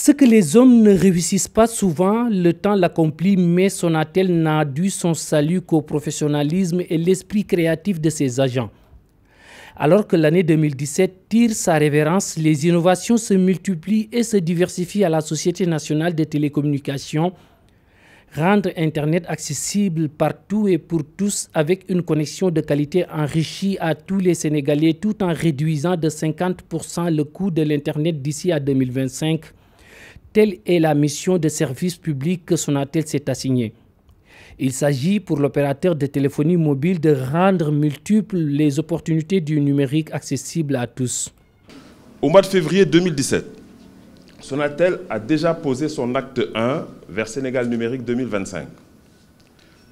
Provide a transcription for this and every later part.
Ce que les hommes ne réussissent pas souvent, le temps l'accomplit, mais Sonatel n'a dû son salut qu'au professionnalisme et l'esprit créatif de ses agents. Alors que l'année 2017 tire sa révérence, les innovations se multiplient et se diversifient à la Société nationale des télécommunications. Rendre Internet accessible partout et pour tous avec une connexion de qualité enrichie à tous les Sénégalais tout en réduisant de 50% le coût de l'Internet d'ici à 2025. Telle est la mission de service public que Sonatel s'est assignée. Il s'agit pour l'opérateur de téléphonie mobile de rendre multiples les opportunités du numérique accessibles à tous. Au mois de février 2017, Sonatel a déjà posé son acte 1 vers Sénégal numérique 2025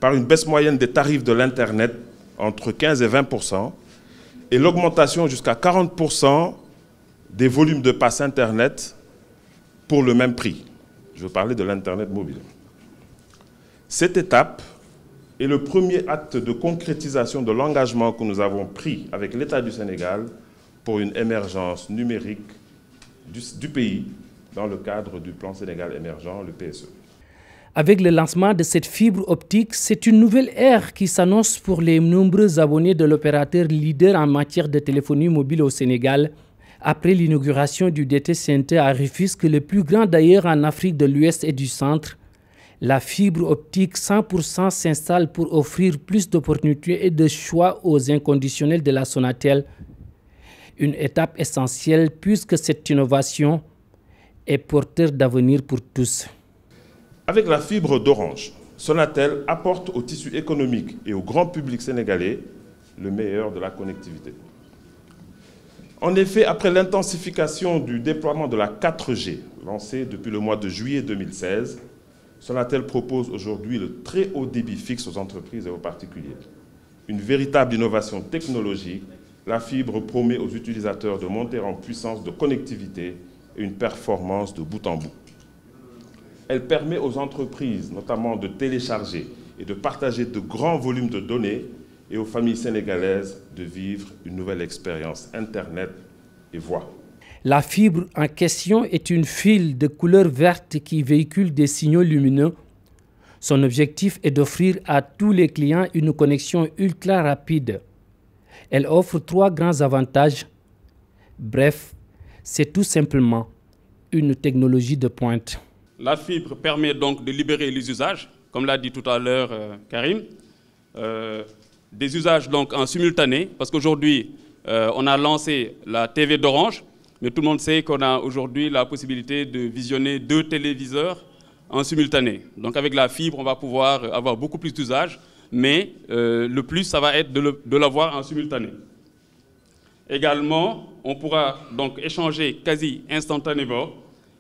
par une baisse moyenne des tarifs de l'Internet entre 15 et 20% et l'augmentation jusqu'à 40% des volumes de passes Internet pour le même prix. Je veux parler de l'Internet mobile. Cette étape est le premier acte de concrétisation de l'engagement que nous avons pris avec l'État du Sénégal pour une émergence numérique du pays dans le cadre du plan Sénégal émergent, le PSE. Avec le lancement de cette fibre optique, c'est une nouvelle ère qui s'annonce pour les nombreux abonnés de l'opérateur leader en matière de téléphonie mobile au Sénégal. Après l'inauguration du DT Center à Rufisque, le plus grand d'ailleurs en Afrique de l'Ouest et du Centre, la fibre optique 100% s'installe pour offrir plus d'opportunités et de choix aux inconditionnels de la Sonatel. Une étape essentielle puisque cette innovation est porteur d'avenir pour tous. Avec la fibre d'Orange, Sonatel apporte au tissu économique et au grand public sénégalais le meilleur de la connectivité. En effet, après l'intensification du déploiement de la 4G, lancée depuis le mois de juillet 2016, Sonatel propose aujourd'hui le très haut débit fixe aux entreprises et aux particuliers. Une véritable innovation technologique, la fibre promet aux utilisateurs de monter en puissance de connectivité et une performance de bout en bout. Elle permet aux entreprises notamment de télécharger et de partager de grands volumes de données et aux familles sénégalaises de vivre une nouvelle expérience Internet et voix. La fibre en question est une file de couleur verte qui véhicule des signaux lumineux. Son objectif est d'offrir à tous les clients une connexion ultra rapide. Elle offre 3 grands avantages. Bref, c'est tout simplement une technologie de pointe. La fibre permet donc de libérer les usages, comme l'a dit tout à l'heure Karim. Des usages donc en simultané, parce qu'aujourd'hui, on a lancé la TV d'Orange, mais tout le monde sait qu'on a aujourd'hui la possibilité de visionner 2 téléviseurs en simultané. Donc avec la fibre, on va pouvoir avoir beaucoup plus d'usages, mais le plus, ça va être de l'avoir en simultané. Également, on pourra donc échanger quasi instantanément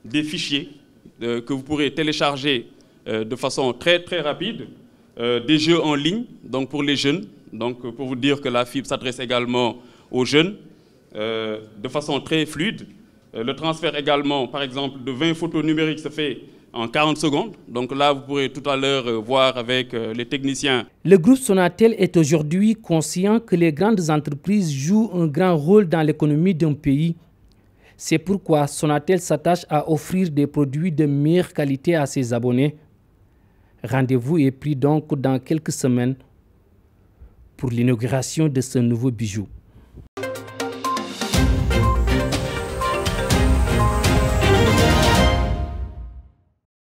des fichiers que vous pourrez télécharger de façon très rapide, des jeux en ligne, donc pour les jeunes. Donc pour vous dire que la fibre s'adresse également aux jeunes de façon très fluide. Le transfert également, par exemple, de 20 photos numériques se fait en 40 secondes. Donc là, vous pourrez tout à l'heure voir avec les techniciens. Le groupe Sonatel est aujourd'hui conscient que les grandes entreprises jouent un grand rôle dans l'économie d'un pays. C'est pourquoi Sonatel s'attache à offrir des produits de meilleure qualité à ses abonnés. Rendez-vous est pris donc dans quelques semaines pour l'inauguration de ce nouveau bijou.